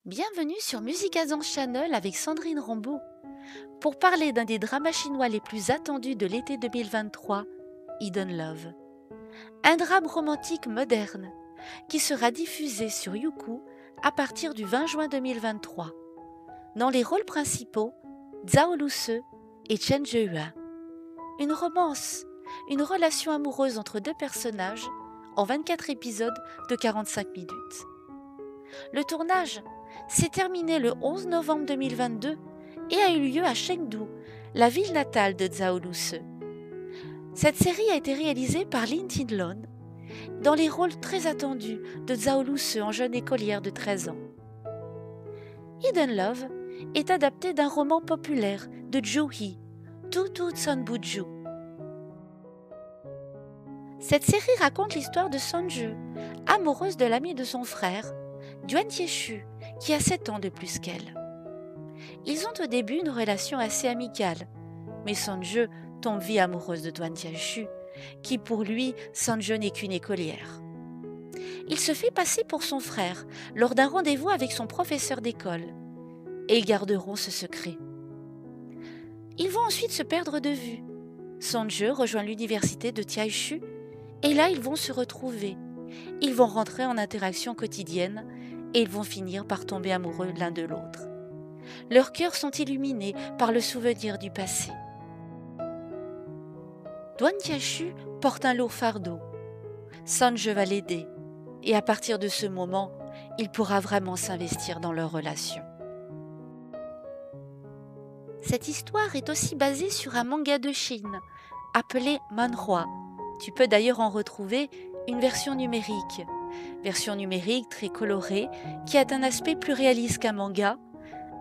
Bienvenue sur Musicazan Channel avec Sandrine Rambaud pour parler d'un des dramas chinois les plus attendus de l'été 2023, Hidden Love. Un drame romantique moderne qui sera diffusé sur Youku à partir du 20 juin 2023. Dans les rôles principaux, Zhao Luce et Chen Zheyuan. Une romance, une relation amoureuse entre deux personnages en 24 épisodes de 45 minutes. Le tournage s'est terminé le 11 novembre 2022 et a eu lieu à Chengdu, la ville natale de Zhao Luce. Cette série a été réalisée par Lin Tinlon, dans les rôles très attendus de Zhao Luce en jeune écolière de 13 ans. Hidden Love est adapté d'un roman populaire de Zhu He, Tu Tu Tsun Buju. Cette série raconte l'histoire de Sonju, amoureuse de l'ami de son frère, Duan Tieshu, qui a 7 ans de plus qu'elle. Ils ont au début une relation assez amicale, mais Sonju tombe vie amoureuse de Duan Tieshu, qui pour lui, Sonju n'est qu'une écolière. Il se fait passer pour son frère lors d'un rendez-vous avec son professeur d'école, et ils garderont ce secret. Ils vont ensuite se perdre de vue. Sonju rejoint l'université de Taishu, et là ils vont se retrouver. Ils vont rentrer en interaction quotidienne et ils vont finir par tomber amoureux l'un de l'autre. Leurs cœurs sont illuminés par le souvenir du passé. Duan Tieshu porte un lourd fardeau. Sonju va l'aider et à partir de ce moment, il pourra vraiment s'investir dans leur relation. Cette histoire est aussi basée sur un manga de Chine appelé Manhua. Tu peux d'ailleurs en retrouver une version numérique très colorée, qui a un aspect plus réaliste qu'un manga.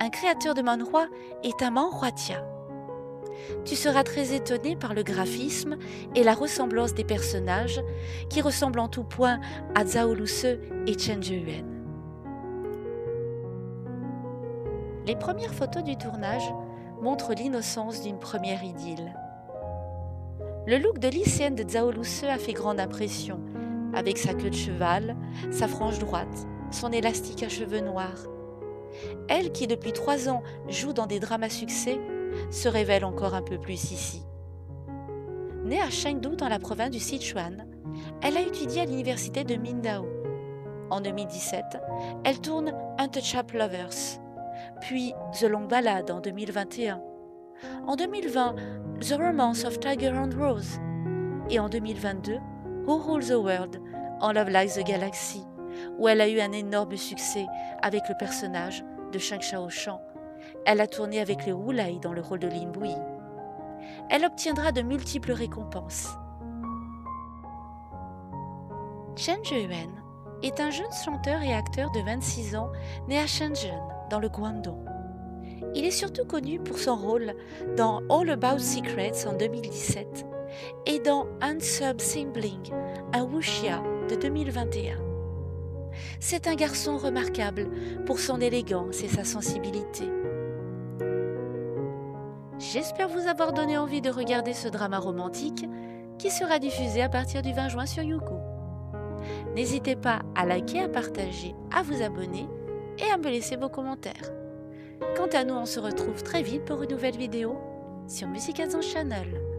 Un créateur de manhwa est un manhwatia. Tu seras très étonné par le graphisme et la ressemblance des personnages, qui ressemblent en tout point à Zhao Luce et Chen Zheyuan. Les premières photos du tournage montrent l'innocence d'une première idylle. Le look de lycéenne de Zhao Luce a fait grande impression, avec sa queue de cheval, sa frange droite, son élastique à cheveux noirs. Elle, qui depuis 3 ans joue dans des drames à succès, se révèle encore un peu plus ici. Née à Chengdu dans la province du Sichuan, elle a étudié à l'université de Mindao. En 2017, elle tourne Untouchable Lovers, puis The Long Ballad en 2021. En 2020, The Romance of Tiger and Rose. Et en 2022, Who Rules the World en Love Lies the Galaxy, où elle a eu un énorme succès avec le personnage de Shang Xiaoshan. Elle a tourné avec les Wulai dans le rôle de Lin Bui. Elle obtiendra de multiples récompenses. Chen Zheyuan est un jeune chanteur et acteur de 26 ans né à Shenzhen, dans le Guangdong. Il est surtout connu pour son rôle dans All About Secrets en 2017 et dans Unsub Sibling, un wuxia de 2021. C'est un garçon remarquable pour son élégance et sa sensibilité. J'espère vous avoir donné envie de regarder ce drama romantique qui sera diffusé à partir du 20 juin sur Youku. N'hésitez pas à liker, à partager, à vous abonner et à me laisser vos commentaires. Quant à nous, on se retrouve très vite pour une nouvelle vidéo sur Musicazan Channel.